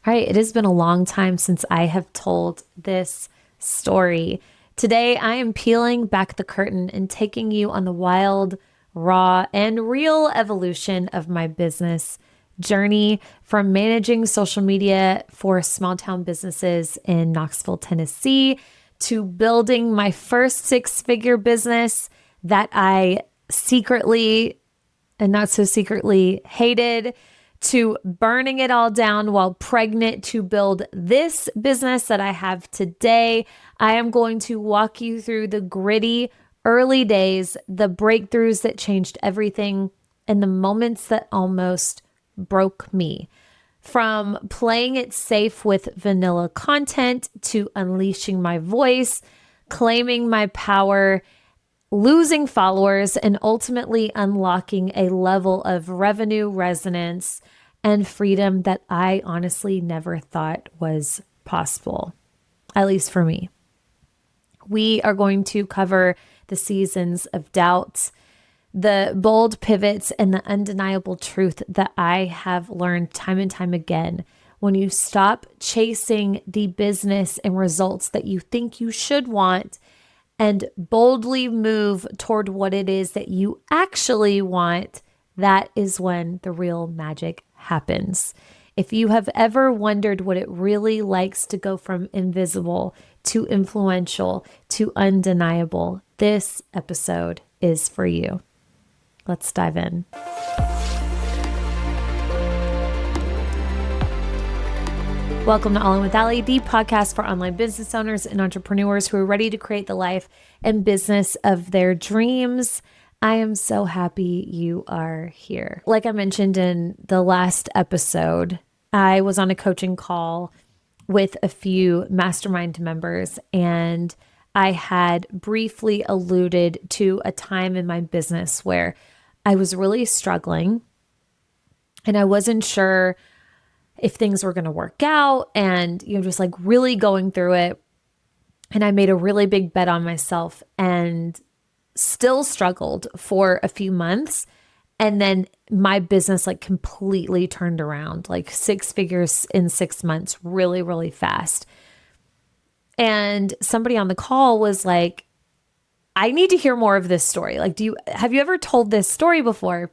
All right, it has been a long time since I have told this story. Today, I am peeling back the curtain and taking you on the wild, raw, and real evolution of my business journey from managing social media for small town businesses in Knoxville, Tennessee, to building my first six-figure business that I secretly and not so secretly hated, to burning it all down while pregnant to build this business that I have today. I am going to walk you through the gritty early days, the breakthroughs that changed everything, and the moments that almost broke me. From playing it safe with vanilla content to unleashing my voice, claiming my power, losing followers, and ultimately unlocking a level of revenue resonance and freedom that I honestly never thought was possible, at least for me. We are going to cover the seasons of doubt, the bold pivots, and the undeniable truth that I have learned time and time again. When you stop chasing the business and results that you think you should want and boldly move toward what it is that you actually want, that is when the real magic happens. If you have ever wondered what it really likes to go from invisible to influential to undeniable, this episode is for you. Let's dive in. Welcome to All In with Allie, the podcast for online business owners and entrepreneurs who are ready to create the life and business of their dreams. I am so happy you are here. Like I mentioned in the last episode, I was on a coaching call with a few mastermind members, and I had briefly alluded to a time in my business where I was really struggling and I wasn't sure if things were going to work out, and, just like really going through it. And I made a really big bet on myself and still struggled for a few months. And then my business like completely turned around, like six figures in 6 months, really, really fast. And somebody on the call was like, I need to hear more of this story. Like, have you ever told this story before?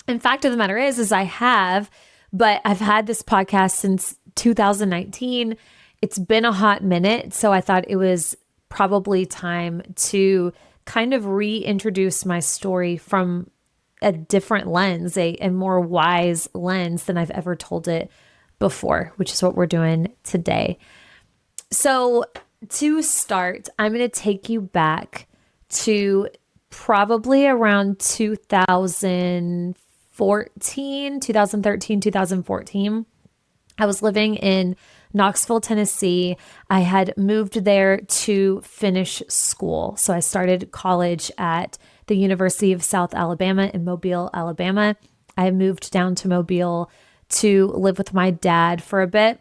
And fact of the matter is I have. But I've had this podcast since 2019. It's been a hot minute. So I thought it was probably time to kind of reintroduce my story from a different lens, a more wise lens than I've ever told it before, which is what we're doing today. So to start, I'm going to take you back to probably around 2013, 2014. I was living in Knoxville, Tennessee. I had moved there to finish school. So I started college at the University of South Alabama in Mobile, Alabama. I moved down to Mobile to live with my dad for a bit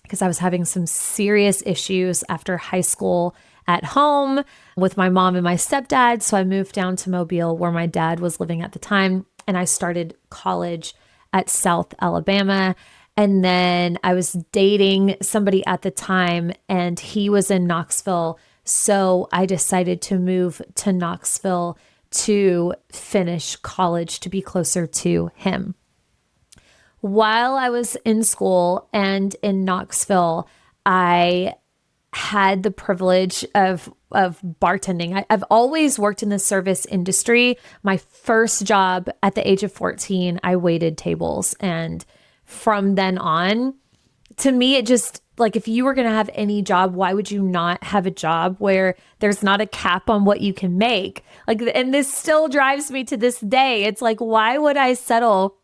because I was having some serious issues after high school at home with my mom and my stepdad. So I moved down to Mobile where my dad was living at the time. And I started college at South Alabama. And then I was dating somebody at the time, and he was in Knoxville. So I decided to move to Knoxville to finish college, to be closer to him. While I was in school and in Knoxville, I had the privilege of bartending. I've always worked in the service industry. My first job at the age of 14, I waited tables. And from then on, to me, it just like, if you were going to have any job, why would you not have a job where there's not a cap on what you can make? Like, and this still drives me to this day. It's like, why would I settle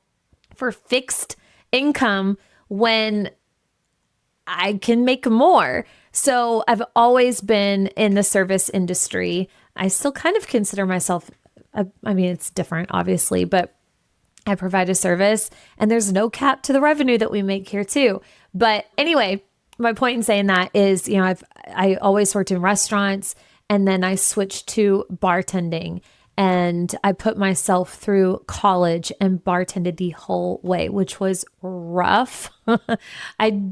for fixed income when I can make more? So I've always been in the service industry. I still kind of consider myself, it's different, obviously, but I provide a service and there's no cap to the revenue that we make here too. But anyway, my point in saying that is, I always worked in restaurants, and then I switched to bartending. And I put myself through college and bartended the whole way, which was rough. I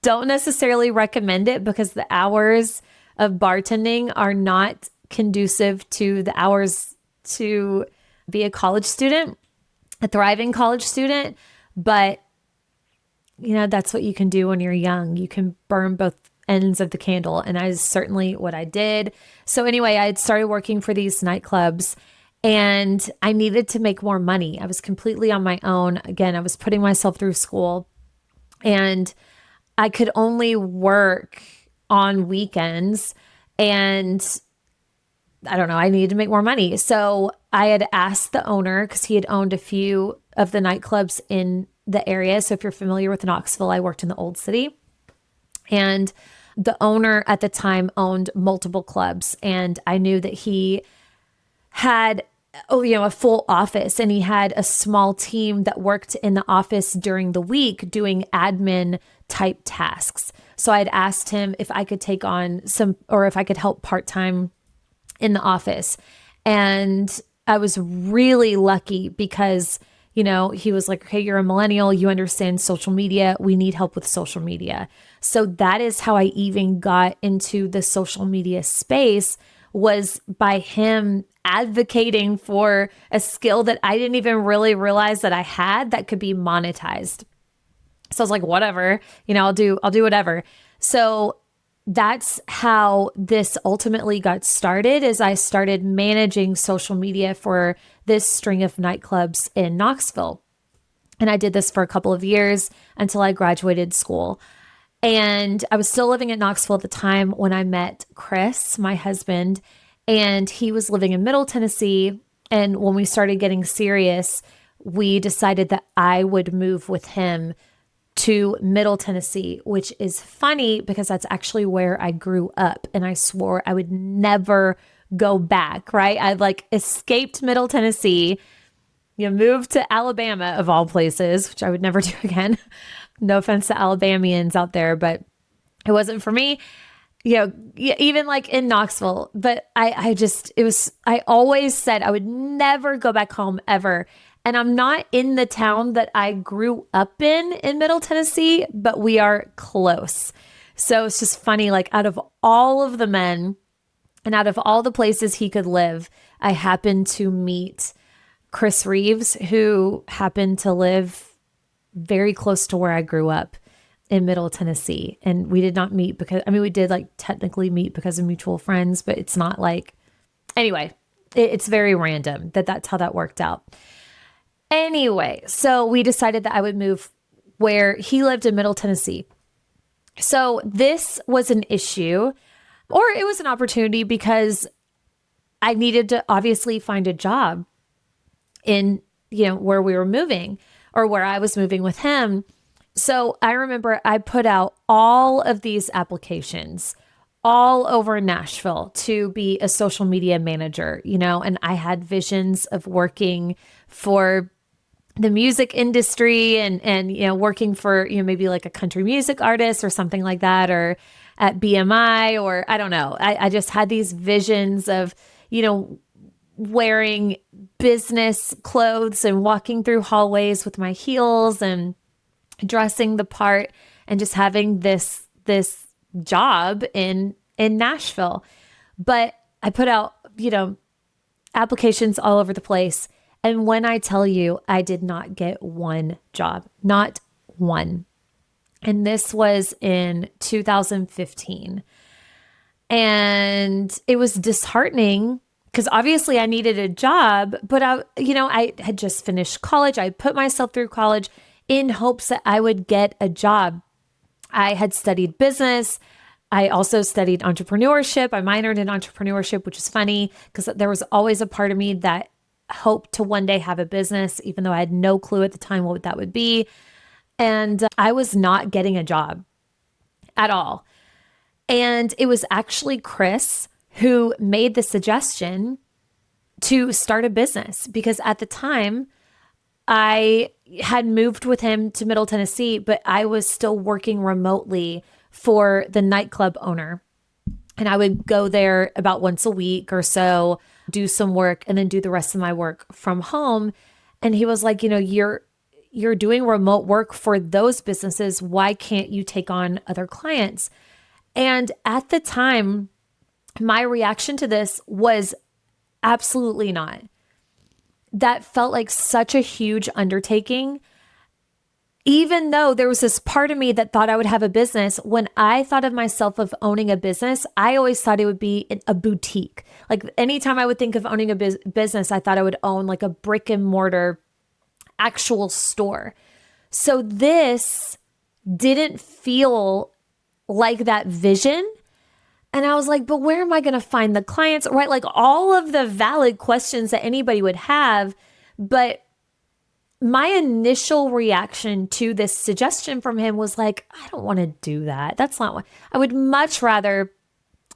don't necessarily recommend it because the hours of bartending are not conducive to the hours to be a college student, a thriving college student. But, that's what you can do when you're young. You can burn both ends of the candle. And that is certainly what I did. So anyway, I had started working for these nightclubs and I needed to make more money. I was completely on my own. Again, I was putting myself through school and I could only work on weekends. And I don't know, I needed to make more money. So I had asked the owner, because he had owned a few of the nightclubs in the area. So if you're familiar with Knoxville, I worked in the Old City. And the owner at the time owned multiple clubs. And I knew that he had, a full office, and he had a small team that worked in the office during the week doing admin type tasks. So I'd asked him if I could take on or if I could help part-time in the office. And I was really lucky because, he was like, okay, you're a millennial, you understand social media, we need help with social media. So that is how I even got into the social media space, was by him advocating for a skill that I didn't even really realize that I had that could be monetized. So I was like, whatever, I'll do whatever. So that's how this ultimately got started, is I started managing social media for this string of nightclubs in Knoxville. And I did this for a couple of years until I graduated school. And I was still living in Knoxville at the time when I met Chris, my husband, and he was living in Middle Tennessee. And when we started getting serious, we decided that I would move with him to Middle Tennessee, which is funny because that's actually where I grew up. And I swore I would never go back, right? I'd escaped Middle Tennessee, moved to Alabama of all places, which I would never do again. No offense to Alabamians out there, but it wasn't for me. Even in Knoxville, but I always said I would never go back home ever. And I'm not in the town that I grew up in Middle Tennessee, but we are close. So it's just funny, out of all of the men and out of all the places he could live, I happened to meet Chris Reeves, who happened to live very close to where I grew up in Middle Tennessee. And we did not meet because, we did technically meet because of mutual friends, but it's not anyway, it's very random that's how that worked out. Anyway, so we decided that I would move where he lived in Middle Tennessee. So this was an issue, or it was an opportunity, because I needed to obviously find a job in, where we were moving, or where I was moving with him. So I remember I put out all of these applications all over Nashville to be a social media manager, and I had visions of working for the music industry and working for, maybe a country music artist or something like that, or at BMI, or I don't know. I just had these visions of, wearing business clothes and walking through hallways with my heels and dressing the part and just having this job in Nashville. But I put out, applications all over the place. And when I tell you, I did not get one job, not one. And this was in 2015. And it was disheartening because obviously I needed a job, but I had just finished college. I put myself through college in hopes that I would get a job. I had studied business. I also studied entrepreneurship. I minored in entrepreneurship, which is funny because there was always a part of me that hoped to one day have a business, even though I had no clue at the time what that would be. And I was not getting a job at all. And it was actually Chris who made the suggestion to start a business, because at the time I had moved with him to Middle Tennessee, but I was still working remotely for the nightclub owner. And I would go there about once a week or so, do some work, and then do the rest of my work from home. And he was like, you're doing remote work for those businesses. Why can't you take on other clients? And at the time, my reaction to this was absolutely not. That felt like such a huge undertaking. Even though there was this part of me that thought I would have a business, when I thought of myself of owning a business, I always thought it would be a boutique. Like anytime I would think of owning a business, I thought I would own like a brick and mortar actual store. So this didn't feel like that vision. And I was like, but where am I going to find the clients? Right? Like all of the valid questions that anybody would have. But my initial reaction to this suggestion from him was like, I don't want to do that. That's not what I would much rather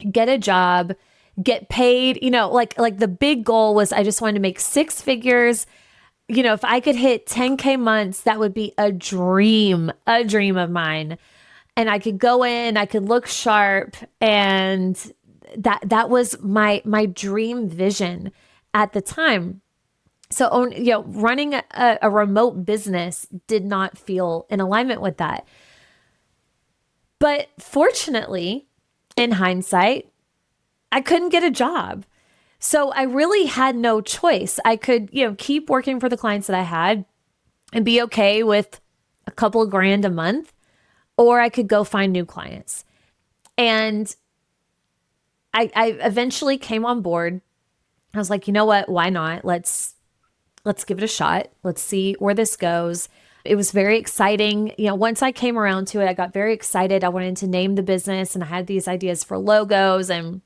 get a job, get paid, like the big goal was I just wanted to make six figures. If I could hit 10K months, that would be a dream of mine. And I could go in, I could look sharp. And that was my dream vision at the time. So, running a remote business did not feel in alignment with that. But fortunately, in hindsight, I couldn't get a job. So I really had no choice. I could, keep working for the clients that I had and be okay with a couple of grand a month, or I could go find new clients. And I eventually came on board. I was like, you know what? Why not? Let's give it a shot. Let's see where this goes. It was very exciting. Once I came around to it, I got very excited. I wanted to name the business and I had these ideas for logos and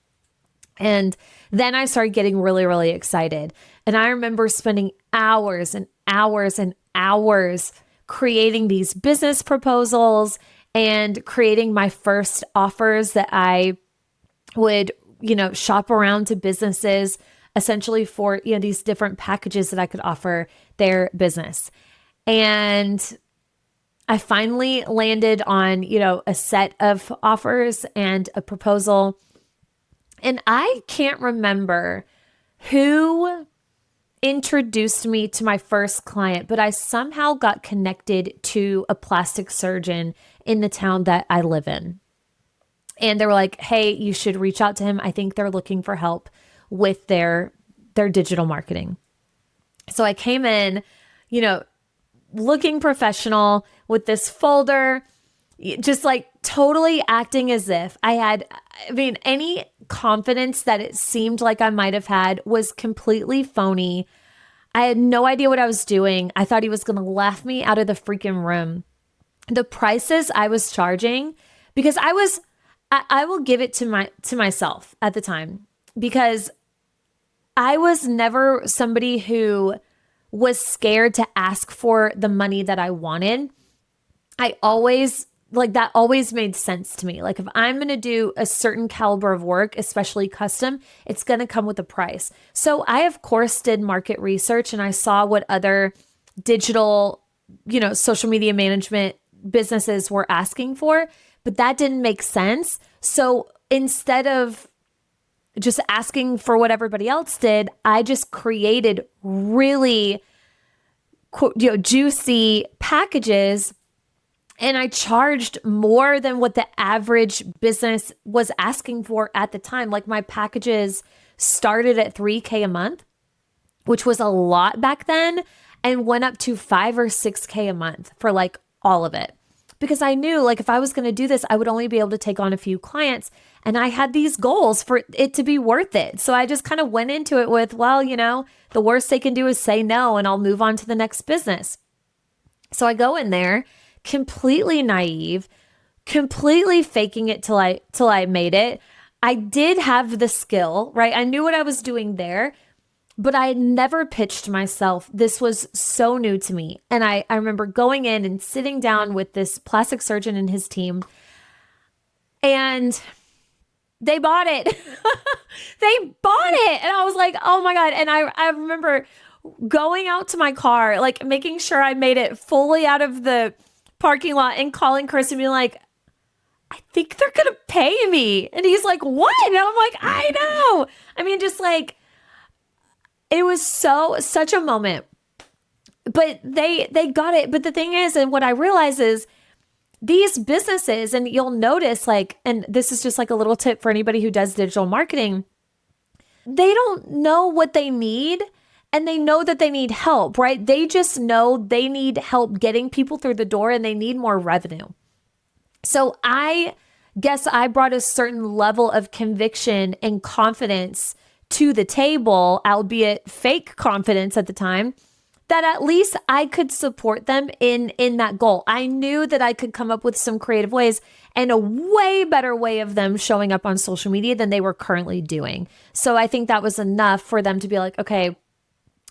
then I started getting really, really excited. And I remember spending hours and hours and hours creating these business proposals and creating my first offers that I would, shop around to businesses essentially for, these different packages that I could offer their business. And I finally landed on, a set of offers and a proposal. And I can't remember who introduced me to my first client, but I somehow got connected to a plastic surgeon in the town that I live in. And they were like, hey, you should reach out to him. I think they're looking for help with their digital marketing. So I came in, looking professional with this folder, just like totally acting as if I had, any confidence that it seemed like I might have had was completely phony. I had no idea what I was doing. I thought he was going to laugh me out of the freaking room. The prices I was charging, because I will give it to myself at the time, because I was never somebody who was scared to ask for the money that I wanted. I always that always made sense to me. Like if I'm going to do a certain caliber of work, especially custom, it's going to come with a price. So I, of course, did market research and I saw what other digital, social media management businesses were asking for, but that didn't make sense. So instead of just asking for what everybody else did, I just created really juicy packages. And I charged more than what the average business was asking for at the time. Like my packages started at $3K a month, which was a lot back then, and went up to $5 or $6K a month for like all of it. Because I knew like if I was going to do this, I would only be able to take on a few clients. And I had these goals for it to be worth it. So I just kind of went into it with, well, the worst they can do is say no, and I'll move on to the next business. So I go in there completely naive, completely faking it till I made it. I did have the skill, right? I knew what I was doing there, but I had never pitched myself. This was so new to me. And I remember going in and sitting down with this plastic surgeon and his team, and they bought it. They bought it. And I was like, oh my God. And I remember going out to my car, like making sure I made it fully out of the parking lot and calling Chris and being like, I think they're going to pay me. And he's like, what? And I'm like, I know. I mean, just like, it was such a moment, but they got it. But the thing is, and what I realize is these businesses, and you'll notice like, and this is just like a little tip for anybody who does digital marketing, they don't know what they need. And they know that they need help, right? They just know they need help getting people through the door and they need more revenue. So I guess I brought a certain level of conviction and confidence to the table, albeit fake confidence at the time, that at least I could support them in that goal. I knew that I could come up with some creative ways and a way better way of them showing up on social media than they were currently doing. So I think that was enough for them to be like, okay,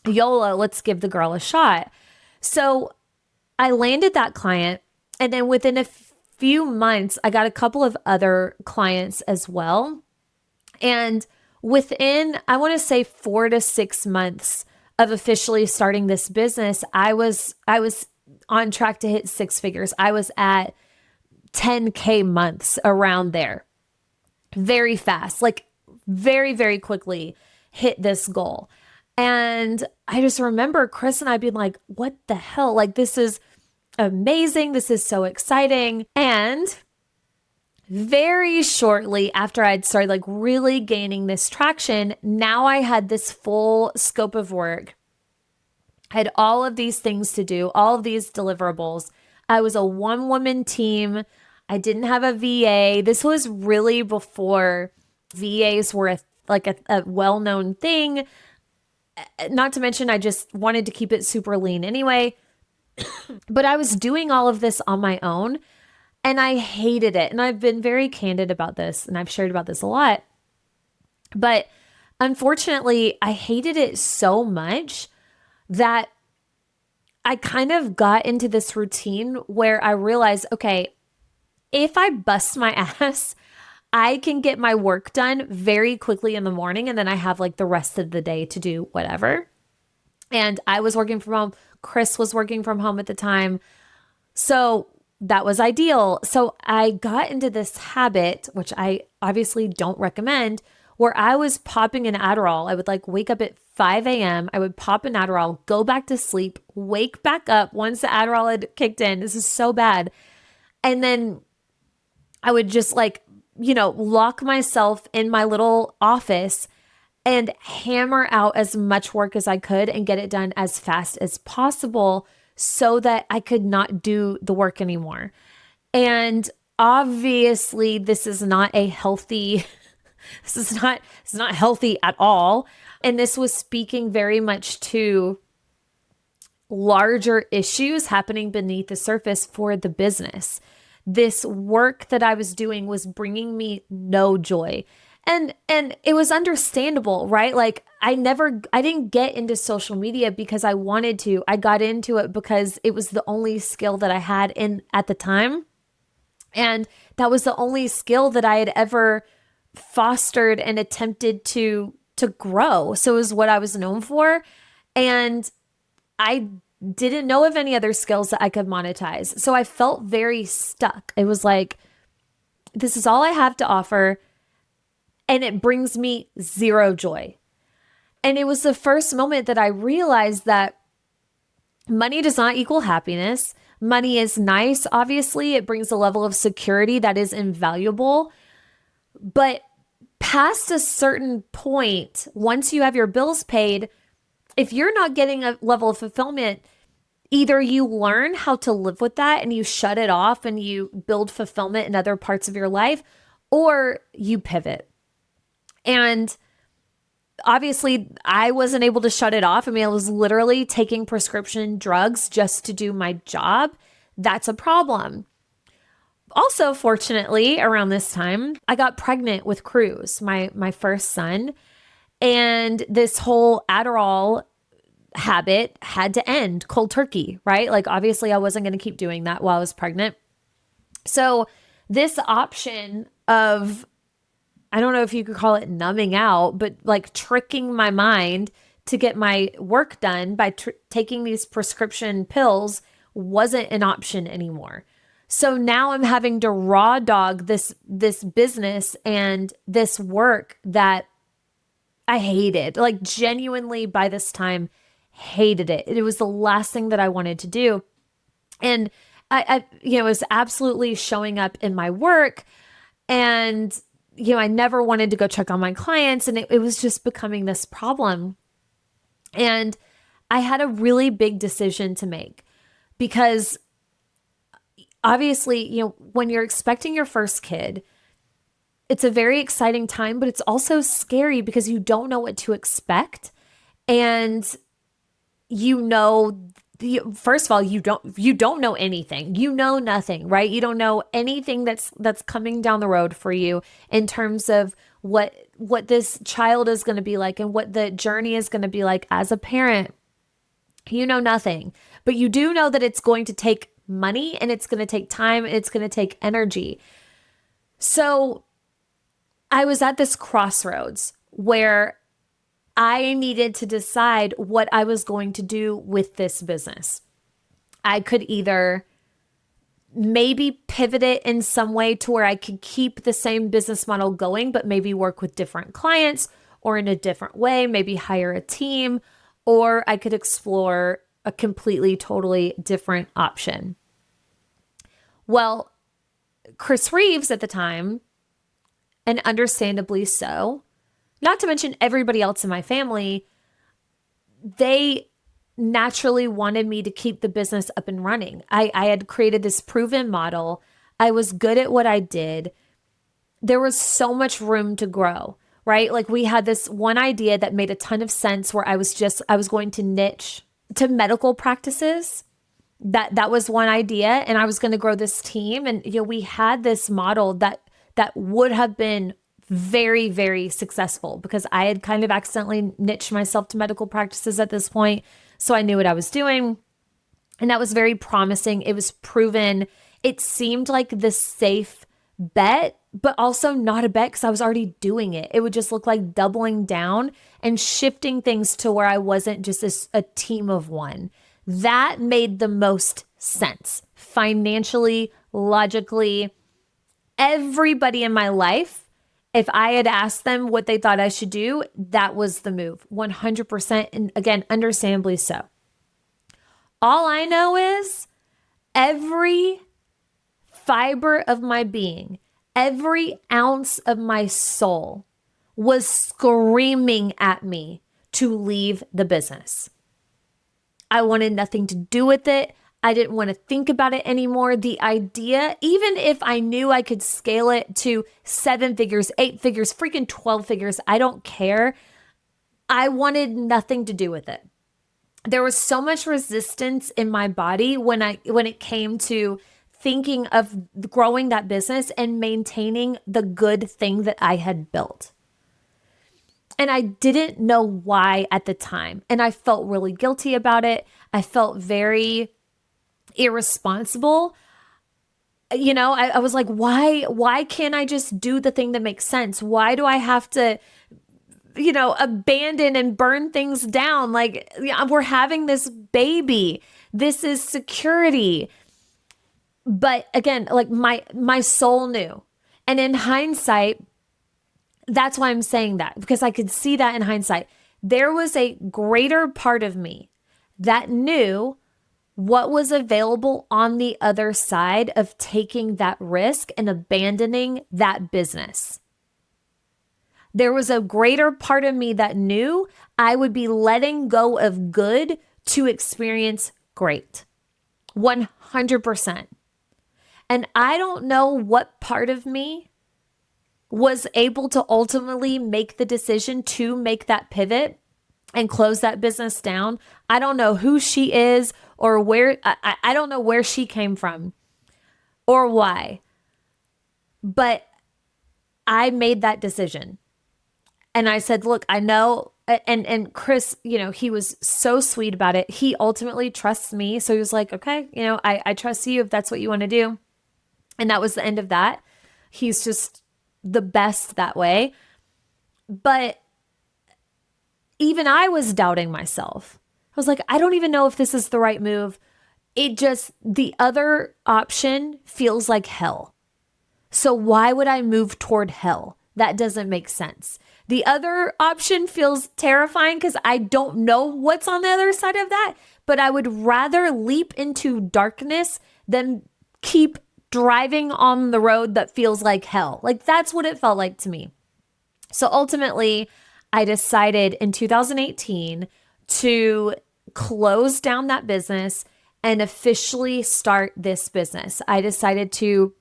YOLO, let's give the girl a shot. So I landed that client, and then within a few months, I got a couple of other clients as well. And within, I want to say 4 to 6 months of officially starting this business, I was on track to hit 6 figures. I was at 10K months around there. Very fast, like very, very quickly hit this goal. And I just remember Chris and I being like, what the hell? Like, this is amazing. This is so exciting. And very shortly after I'd started like really gaining this traction, now I had this full scope of work. I had all of these things to do, all of these deliverables. I was a one-woman team. I didn't have a VA. This was really before VAs were a well-known thing. Not to mention, I just wanted to keep it super lean anyway. But I was doing all of this on my own and I hated it. And I've been very candid about this and I've shared about this a lot. But unfortunately, I hated it so much that I kind of got into this routine where I realized, okay, if I bust my ass, I can get my work done very quickly in the morning, and then I have like the rest of the day to do whatever. And I was working from home. Chris was working from home at the time. So that was ideal. So I got into this habit, which I obviously don't recommend, where I was popping an Adderall. I would like wake up at 5 a.m. I would pop an Adderall, go back to sleep, wake back up once the Adderall had kicked in. This is so bad. And then I would just like, lock myself in my little office and hammer out as much work as I could and get it done as fast as possible so that I could not do the work anymore. And obviously this is not a healthy, this is not healthy at all. And this was speaking very much to larger issues happening beneath the surface for the business. This work that I was doing was bringing me no joy. And it was understandable, right? Like I didn't get into social media because I wanted to. I got into it because it was the only skill that I had at the time. And that was the only skill that I had ever fostered and attempted to grow. So it was what I was known for. And I didn't know of any other skills that I could monetize. So I felt very stuck. It was like, this is all I have to offer, and it brings me zero joy. And it was the first moment that I realized that money does not equal happiness. Money is nice. Obviously, it brings a level of security that is invaluable. But past a certain point, once you have your bills paid, if you're not getting a level of fulfillment, either you learn how to live with that and you shut it off and you build fulfillment in other parts of your life, or you pivot. And obviously, I wasn't able to shut it off. I mean, I was literally taking prescription drugs just to do my job. That's a problem. Also, fortunately, around this time, I got pregnant with Cruz, my first son. And this whole Adderall habit had to end cold turkey, right? Like, obviously, I wasn't going to keep doing that while I was pregnant. So this option of, I don't know if you could call it numbing out, but like tricking my mind to get my work done by taking these prescription pills wasn't an option anymore. So now I'm having to raw dog this business and this work that I hated. Like genuinely by this time hated it. It was the last thing that I wanted to do. And I was absolutely showing up in my work, and I never wanted to go check on my clients, and it was just becoming this problem. And I had a really big decision to make because obviously, when you're expecting your first kid, it's a very exciting time, but it's also scary because you don't know what to expect. And first of all, you don't know anything. You know nothing, right? You don't know anything that's coming down the road for you in terms of what this child is going to be like and what the journey is going to be like as a parent. You know nothing, but you do know that it's going to take money and it's going to take time and it's going to take energy. So I was at this crossroads where I needed to decide what I was going to do with this business. I could either maybe pivot it in some way to where I could keep the same business model going, but maybe work with different clients or in a different way, maybe hire a team, or I could explore a completely, totally different option. Well, Chris Reeves at the time, and understandably so, not to mention everybody else in my family, they naturally wanted me to keep the business up and running. I had created this proven model. I was good at what I did. There was so much room to grow, right? Like we had this one idea that made a ton of sense where I was going to niche to medical practices. That was one idea, and I was going to grow this team. And we had this model that would have been very, very successful because I had kind of accidentally niched myself to medical practices at this point. So I knew what I was doing. And that was very promising. It was proven. It seemed like the safe bet, but also not a bet because I was already doing it. It would just look like doubling down and shifting things to where I wasn't just a team of one. That made the most sense financially, logically. Everybody in my life, if I had asked them what they thought I should do, that was the move, 100%. And again, understandably so. All I know is every fiber of my being, every ounce of my soul was screaming at me to leave the business. I wanted nothing to do with it. I didn't want to think about it anymore. The idea, even if I knew I could scale it to 7 figures, 8 figures, freaking 12 figures, I don't care. I wanted nothing to do with it. There was so much resistance in my body when it came to thinking of growing that business and maintaining the good thing that I had built. And I didn't know why at the time. And I felt really guilty about it. I felt very irresponsible. I was like, why can't I just do the thing that makes sense? Why do I have to, abandon and burn things down? Like, we're having this baby. This is security. But again, like my soul knew. And in hindsight, that's why I'm saying that, because I could see that in hindsight. There was a greater part of me that knew what was available on the other side of taking that risk and abandoning that business. There was a greater part of me that knew I would be letting go of good to experience great. 100%. And I don't know what part of me was able to ultimately make the decision to make that pivot and close that business down. I don't know who she is or where, I don't know where she came from or why, but I made that decision. And I said, look, I know, and Chris, he was so sweet about it. He ultimately trusts me. So he was like, okay, I trust you if that's what you want to do. And that was the end of that. He's just the best that way. But even I was doubting myself. I was like, I don't even know if this is the right move. the other option feels like hell. So why would I move toward hell? That doesn't make sense. The other option feels terrifying because I don't know what's on the other side of that, but I would rather leap into darkness than keep driving on the road that feels like hell. Like that's what it felt like to me. So ultimately, I decided in 2018 to close down that business and officially start this business. I decided to,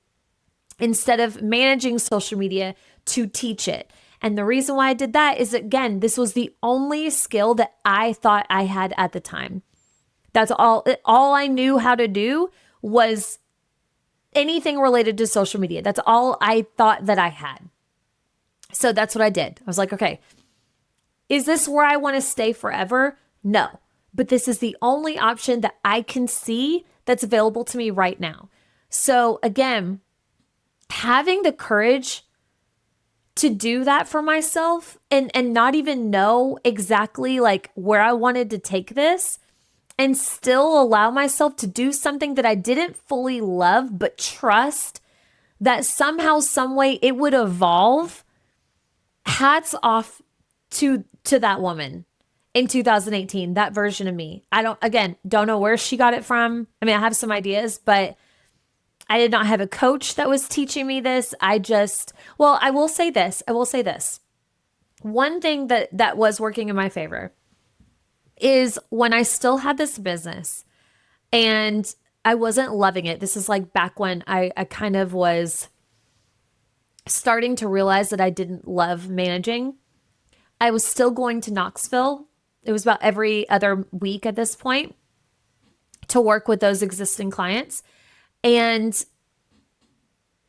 instead of managing social media, to teach it. And the reason why I did that is, again, this was the only skill that I thought I had at the time. That's all I knew how to do was anything related to social media. That's all I thought that I had. So that's what I did. I was like, okay, is this where I want to stay forever? No, but this is the only option that I can see that's available to me right now. So again, having the courage to do that for myself and not even know exactly like where I wanted to take this and still allow myself to do something that I didn't fully love, but trust that somehow, some way it would evolve. Hats off to that woman in 2018, that version of me. I don't know where she got it from. I mean, I have some ideas, but I did not have a coach that was teaching me this. I will say this. One thing that was working in my favor is when I still had this business and I wasn't loving it. This is like back when I kind of was starting to realize that I didn't love managing. I was still going to Knoxville. It was about every other week at this point to work with those existing clients. And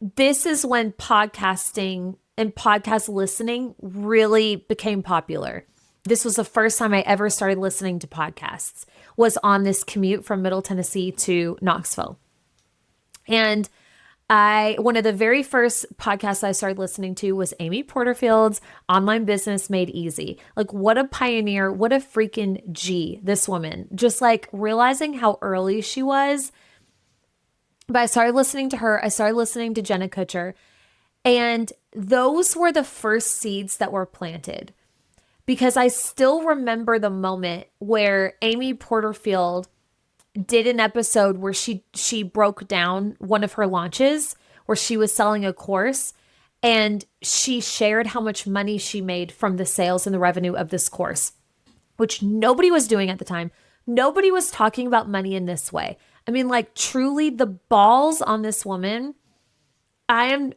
this is when podcasting and podcast listening really became popular. This was the first time I ever started listening to podcasts, was on this commute from Middle Tennessee to Knoxville. And one of the very first podcasts I started listening to was Amy Porterfield's Online Business Made Easy. Like, what a pioneer, what a freaking G, this woman. Just like realizing how early she was. But I started listening to her. I started listening to Jenna Kutcher. And those were the first seeds that were planted. Because I still remember the moment where Amy Porterfield did an episode where she broke down one of her launches where she was selling a course, and she shared how much money she made from the sales and the revenue of this course, which nobody was doing at the time. Nobody was talking about money in this way. I mean, like, truly the balls on this woman. I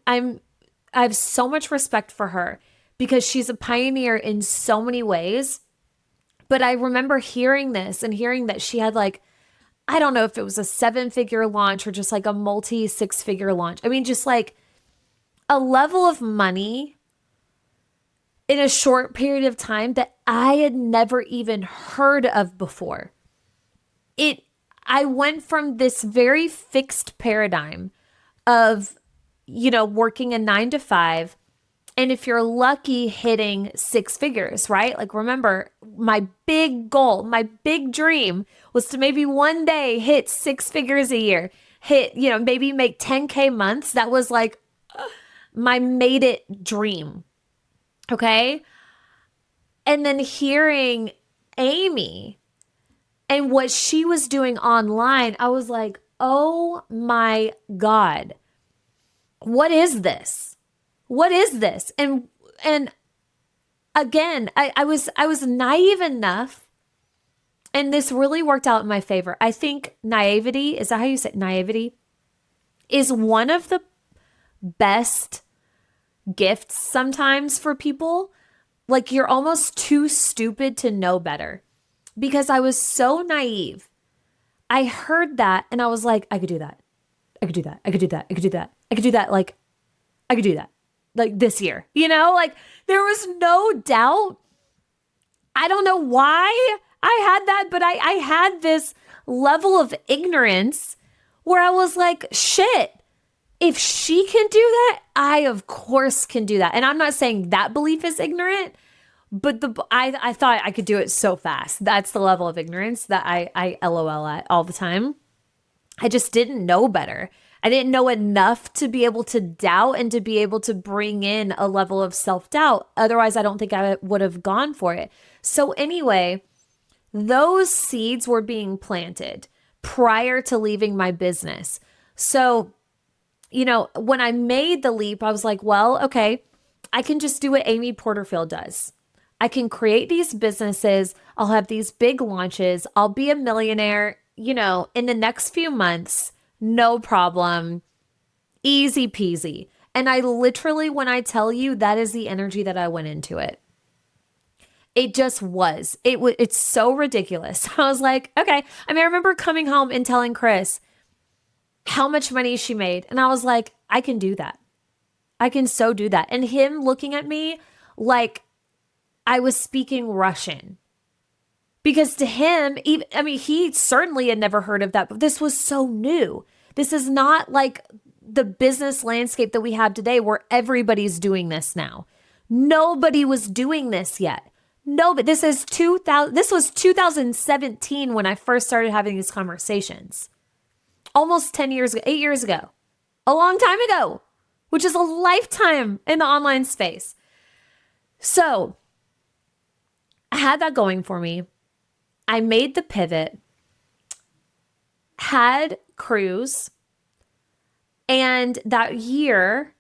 have so much respect for her because she's a pioneer in so many ways. But I remember hearing this and hearing that she had, like, I don't know if it was a 7-figure launch or just like a multi 6-figure launch. I mean, just like a level of money in a short period of time that I had never even heard of before. I went from this very fixed paradigm of, working a 9 to 5. And if you're lucky, hitting 6 figures, right? Like, remember, my big goal, my big dream was to maybe one day hit 6 figures a year, maybe make 10K months. That was like my made it dream. Okay. And then hearing Amy and what she was doing online, I was like, oh my God, what is this? What is this? And again, I was naive enough, and this really worked out in my favor. I think naivety, is that how you say it? Naivety is one of the best gifts sometimes for people. Like, you're almost too stupid to know better, because I was so naive. I heard that and I was like, I could do that. I could do that. I could do that. I could do that. I could do that. Like, I could do that. Like this year, like there was no doubt. I don't know why I had that, but I had this level of ignorance where I was like, shit, if she can do that, I of course can do that. And I'm not saying that belief is ignorant, but I thought I could do it so fast. That's the level of ignorance that I LOL at all the time. I just didn't know better. I didn't know enough to be able to doubt and to be able to bring in a level of self-doubt. Otherwise, I don't think I would have gone for it. So anyway, those seeds were being planted prior to leaving my business. So, when I made the leap, I was like, well, okay, I can just do what Amy Porterfield does. I can create these businesses. I'll have these big launches. I'll be a millionaire, in the next few months. No problem. Easy peasy. And I literally, when I tell you, that is the energy that I went into it. It just was. It's so ridiculous. I was like, okay. I remember coming home and telling Chris how much money she made. And I was like, I can do that. I can so do that. And him looking at me like I was speaking Russian. Because to him, he certainly had never heard of that, but this was so new. This is not like the business landscape that we have today where everybody's doing this now. Nobody was doing this yet. No, but this was 2017 when I first started having these conversations. Almost 10 years ago, 8 years ago, a long time ago, which is a lifetime in the online space. So I had that going for me. I made the pivot, had cruise, and that year,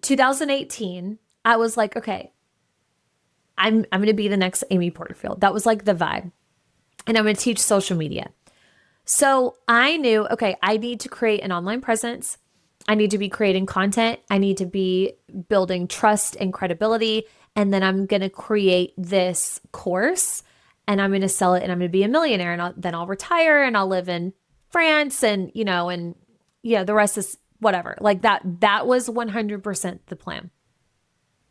2018, I was like, okay, I'm going to be the next Amy Porterfield. That was like the vibe. And I'm going to teach social media. So I knew, okay, I need to create an online presence. I need to be creating content. I need to be building trust and credibility. And then I'm going to create this course and I'm going to sell it and I'm going to be a millionaire. And then I'll retire and I'll live in France and, the rest is whatever. Like that was 100% the plan.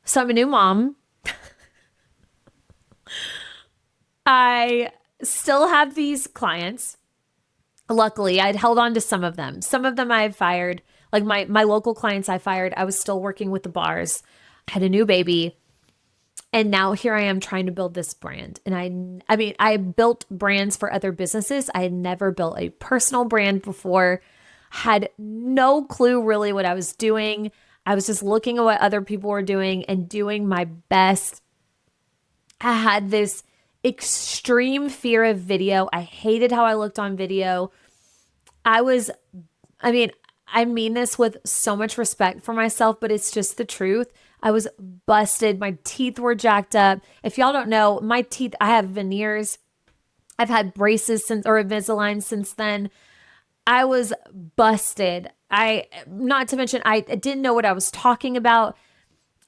So I'm a new mom. I still have these clients. Luckily, I'd held on to some of them. Some of them I had fired. Like my local clients I fired. I was still working with the bars. I had a new baby. And now here I am trying to build this brand. And I built brands for other businesses. I had never built a personal brand before. Had no clue really what I was doing. I was just looking at what other people were doing and doing my best. I had this extreme fear of video. I hated how I looked on video. I mean this with so much respect for myself, but it's just the truth. I was busted. My teeth were jacked up. If y'all don't know, my teeth, I have veneers. I've had braces or Invisalign since then. I was busted. Not to mention, I didn't know what I was talking about.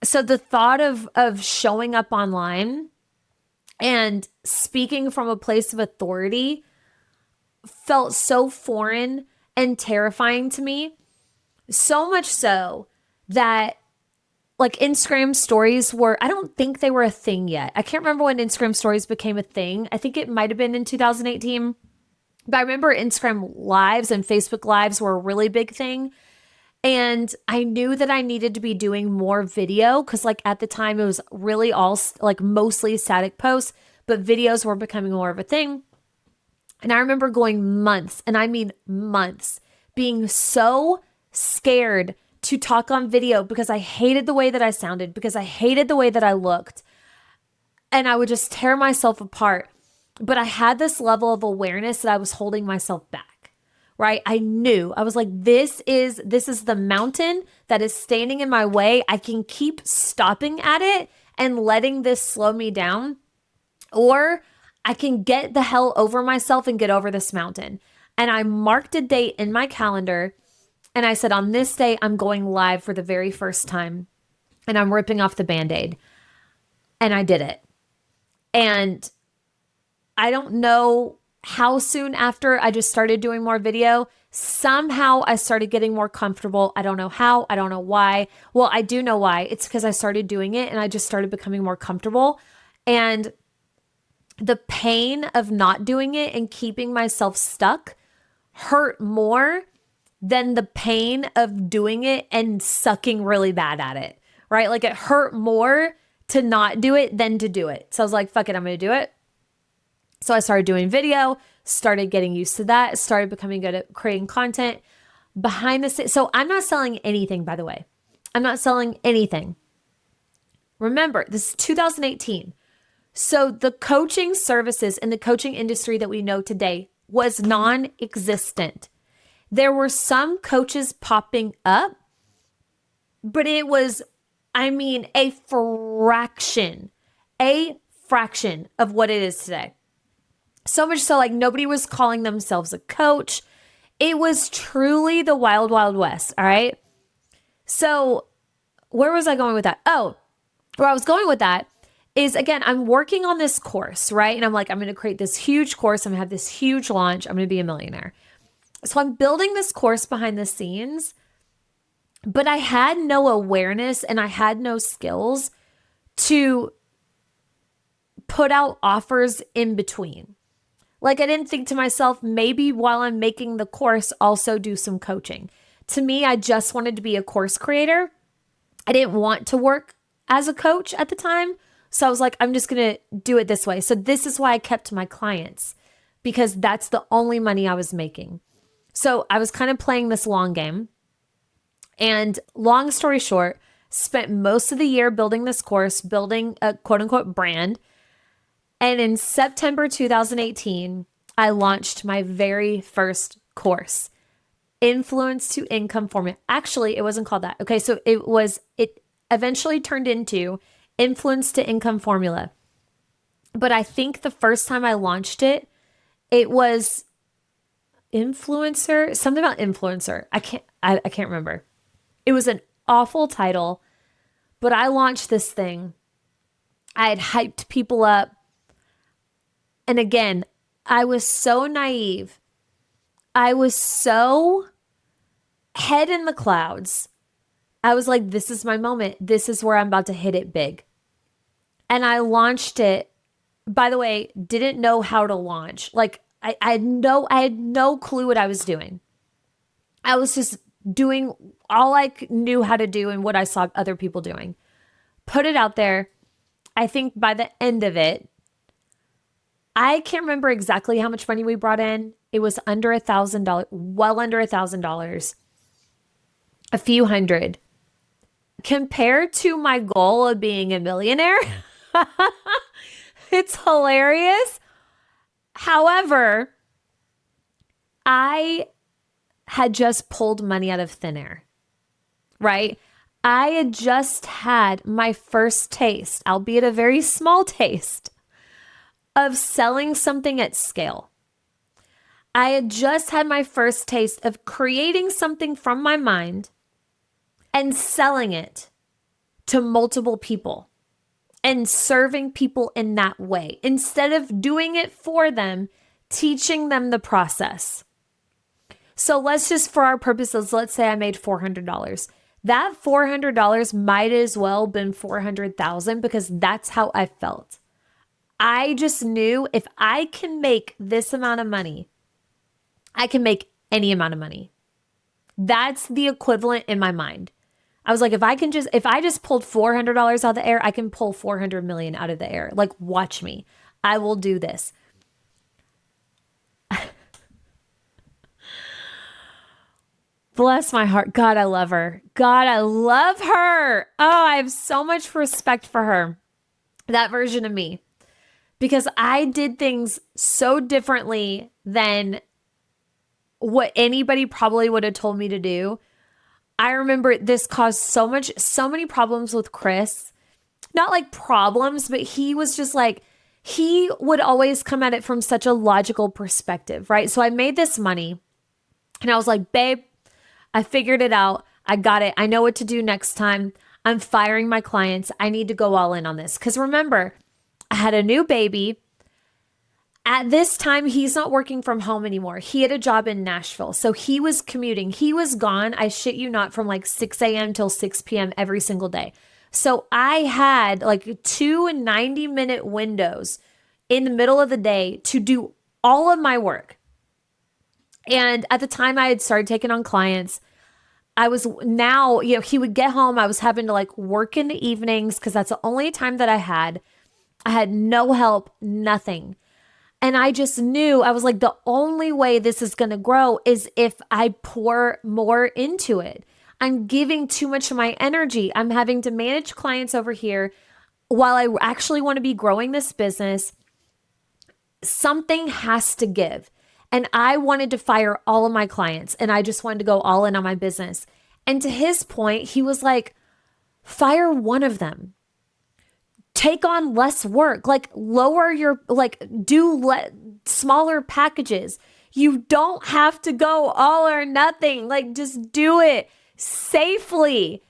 So the thought of showing up online and speaking from a place of authority felt so foreign and terrifying to me. So much so that like Instagram stories I don't think they were a thing yet. I can't remember when Instagram stories became a thing. I think it might have been in 2018. But I remember Instagram lives and Facebook lives were a really big thing. And I knew that I needed to be doing more video because like at the time it was really all like mostly static posts, but videos were becoming more of a thing. And I remember going months, and I mean months, being so scared to talk on video because I hated the way that I sounded, because I hated the way that I looked. And I would just tear myself apart. But I had this level of awareness that I was holding myself back, right? I knew, I was like, this is the mountain that is standing in my way. I can keep stopping at it and letting this slow me down, or I can get the hell over myself and get over this mountain. And I marked a date in my calendar and I said, on this day, I'm going live for the very first time and I'm ripping off the Band-Aid. And I did it. And I don't know how soon after I just started doing more video. Somehow I started getting more comfortable. I don't know how. I don't know why. Well, I do know why. It's because I started doing it and I just started becoming more comfortable. And the pain of not doing it and keeping myself stuck hurt more than the pain of doing it and sucking really bad at it, right? Like it hurt more to not do it than to do it. So I was like, fuck it, I'm going to do it. So I started doing video, started getting used to that, started becoming good at creating content behind the scenes. So I'm not selling anything, by the way. I'm not selling anything. Remember, this is 2018. So the coaching services in the coaching industry that we know today was non-existent. There were some coaches popping up, but it was, a fraction of what it is today. So much so, like, nobody was calling themselves a coach. It was truly the wild, wild west. All right. So where was I going with that? Oh, where I was going with that is, again, I'm working on this course, right? And I'm like, I'm going to create this huge course. I'm going to have this huge launch. I'm going to be a millionaire. So I'm building this course behind the scenes, but I had no awareness and I had no skills to put out offers in between. Like, I didn't think to myself, maybe while I'm making the course, also do some coaching. To me, I just wanted to be a course creator. I didn't want to work as a coach at the time. So I was like, I'm just going to do it this way. So this is why I kept my clients, because that's the only money I was making. So I was kind of playing this long game. And long story short, spent most of the year building this course, building a quote unquote brand. And in September 2018, I launched my very first course, Influence to Income Formula. Actually, it wasn't called that. Okay, so it eventually turned into Influence to Income Formula. But I think the first time I launched it, it was Influencer, something about influencer. I can't remember. It was an awful title, but I launched this thing. I had hyped people up. And again, I was so naive. I was so head in the clouds. I was like, this is my moment. This is where I'm about to hit it big. And I launched it. By the way, didn't know how to launch. Like, I had no clue what I was doing. I was just doing all I knew how to do and what I saw other people doing. Put it out there. I think by the end of it, I can't remember exactly how much money we brought in. It was under $1,000, well under $1,000, a few hundred. Compared to my goal of being a millionaire, it's hilarious. However, I had just pulled money out of thin air, right? I had just had my first taste, albeit a very small taste, of selling something at scale. I had just had my first taste of creating something from my mind and selling it to multiple people and serving people in that way, instead of doing it for them, teaching them the process. So let's just, for our purposes, let's say I made $400. That $400 might as well have been $400,000, because that's how I felt. I just knew if I can make this amount of money, I can make any amount of money. That's the equivalent in my mind. I was like, if I just pulled $400 out of the air, I can pull 400 million out of the air. Like, watch me. I will do this. Bless my heart. God, I love her. God, I love her. Oh, I have so much respect for her. That version of me. Because I did things so differently than what anybody probably would have told me to do. I remember this caused so many problems with Chris. Not like problems, but he was just like, he would always come at it from such a logical perspective, right? So I made this money and I was like, babe, I figured it out. I got it. I know what to do next time. I'm firing my clients. I need to go all in on this. Because remember, I had a new baby. At this time, he's not working from home anymore. He had a job in Nashville. So he was commuting. He was gone, I shit you not, from like 6 a.m. till 6 p.m. every single day. So I had like 2 90-minute windows in the middle of the day to do all of my work. And at the time I had started taking on clients, I was now, he would get home. I was having to like work in the evenings because that's the only time that I had. I had no help, nothing. And I just knew, I was like, the only way this is going to grow is if I pour more into it. I'm giving too much of my energy. I'm having to manage clients over here while I actually want to be growing this business. Something has to give. And I wanted to fire all of my clients and I just wanted to go all in on my business. And to his point, he was like, fire one of them. Take on less work, like lower your, like smaller packages. You don't have to go all or nothing. Like just do it safely.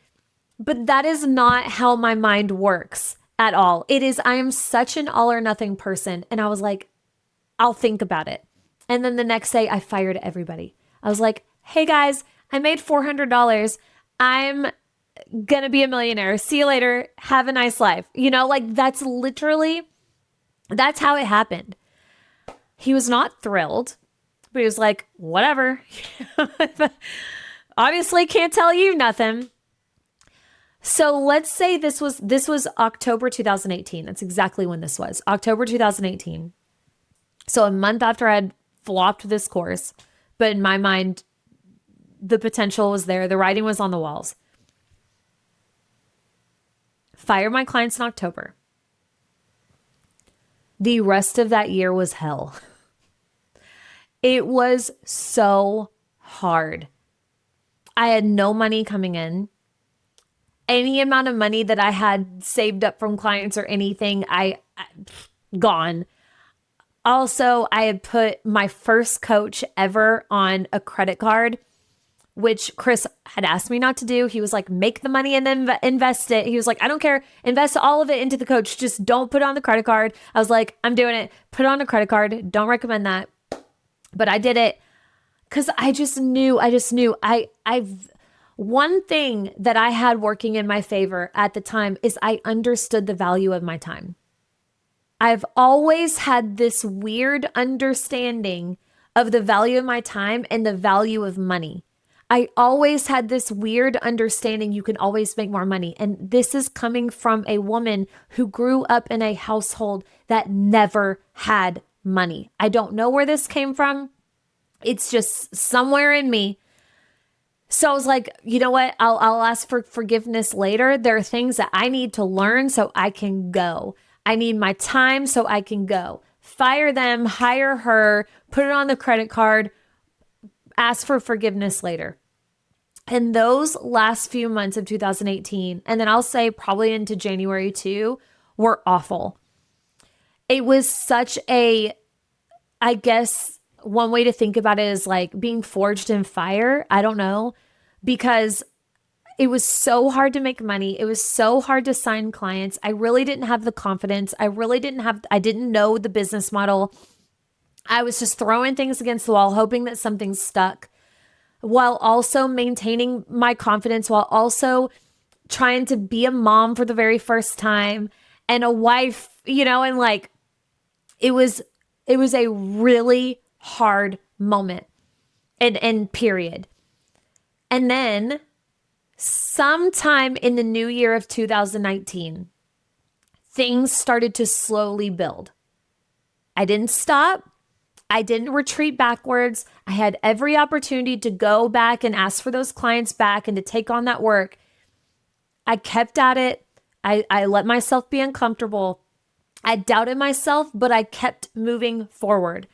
But that is not how my mind works at all. It is, I am such an all or nothing person. And I was like, I'll think about it. And then the next day I fired everybody. I was like, hey guys, I made $400. I'm going to be a millionaire. See you later. Have a nice life. Like that's how it happened. He was not thrilled, but he was like, whatever. Obviously can't tell you nothing. So let's say this was October 2018. That's exactly when this was. October 2018. So a month after I had flopped this course, but in my mind, the potential was there. The writing was on the walls. Fired my clients in October. The rest of that year was hell. It was so hard. I had no money coming in. Any amount of money that I had saved up from clients or anything, I gone. Also, I had put my first coach ever on a credit card, which Chris had asked me not to do. He was like, make the money and then invest it. He was like, I don't care. Invest all of it into the coach. Just don't put it on the credit card. I was like, I'm doing it. Put it on a credit card. Don't recommend that. But I did it because I just knew. One thing that I had working in my favor at the time is I understood the value of my time. I've always had this weird understanding of the value of my time and the value of money. I always had this weird understanding you can always make more money. And this is coming from a woman who grew up in a household that never had money. I don't know where this came from. It's just somewhere in me. So I was like, you know what? I'll ask for forgiveness later. There are things that I need to learn so I can go. I need my time so I can go. Fire them, hire her, put it on the credit card, ask for forgiveness later. And those last few months of 2018, and then I'll say probably into January too, were awful. It was such a, I guess one way to think about it is like being forged in fire. I don't know, because it was so hard to make money. It was so hard to sign clients. I really didn't have the confidence. I didn't know the business model. I was just throwing things against the wall, hoping that something stuck, while also maintaining my confidence, while also trying to be a mom for the very first time and a wife, and like, it was a really hard moment and period. And then sometime in the new year of 2019, things started to slowly build. I didn't stop. I didn't retreat backwards. I had every opportunity to go back and ask for those clients back and to take on that work. I kept at it. I let myself be uncomfortable. I doubted myself, but I kept moving forward.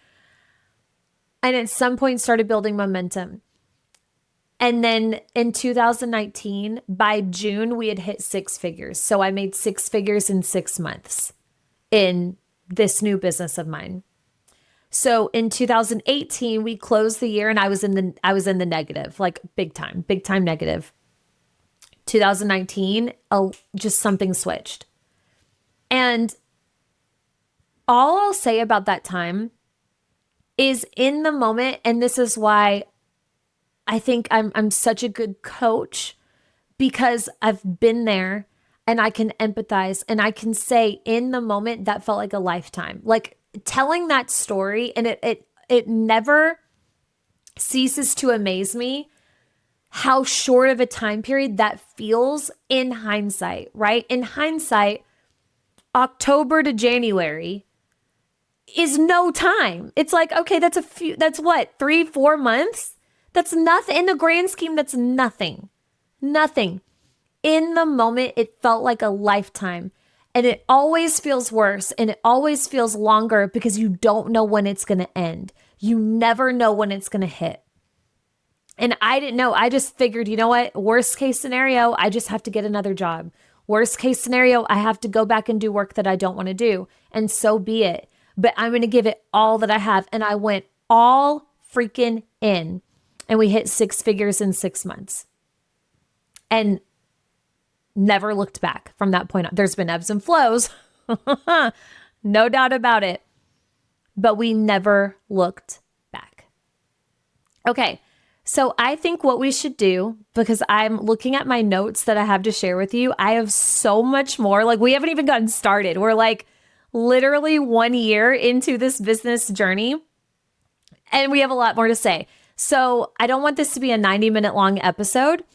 And at some point started building momentum. And then in 2019, by June, we had hit 6 figures. So I made 6 figures in 6 months in this new business of mine. So in 2018, we closed the year and I was in the negative, like big time negative. 2019, just something switched. And all I'll say about that time is in the moment, and this is why I think I'm such a good coach, because I've been there and I can empathize and I can say in the moment that felt like a lifetime. Like telling that story, and it never ceases to amaze me how short of a time period that feels in hindsight, right? In hindsight, October to January, is no time. It's like, okay, that's what, 3-4 months? That's nothing. In the grand scheme, that's nothing. Nothing. In the moment, it felt like a lifetime. And it always feels worse and it always feels longer because you don't know when it's going to end. You never know when it's going to hit. And I didn't know. I just figured, you know what? Worst case scenario, I just have to get another job. Worst case scenario, I have to go back and do work that I don't want to do. And so be it. But I'm going to give it all that I have. And I went all freaking in. And we hit 6 figures in 6 months. And never looked back from that point on. There's been ebbs and flows. No doubt about it. But we never looked back. Okay. So I think what we should do, because I'm looking at my notes that I have to share with you, I have so much more. Like, we haven't even gotten started. We're like literally 1 year into this business journey, and we have a lot more to say. So I don't want this to be a 90-minute long episode.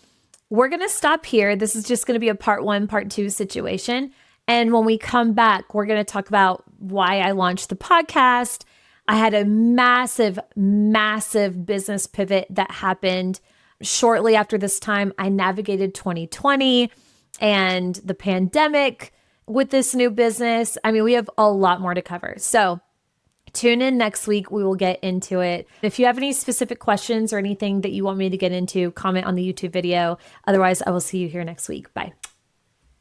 We're going to stop here. This is just going to be a part 1, part 2 situation. And when we come back, we're going to talk about why I launched the podcast. I had a massive, massive business pivot that happened shortly after this time. I navigated 2020 and the pandemic with this new business. I mean, we have a lot more to cover. So tune in next week. We will get into it. If you have any specific questions or anything that you want me to get into, comment on the YouTube video. Otherwise, I will see you here next week. Bye.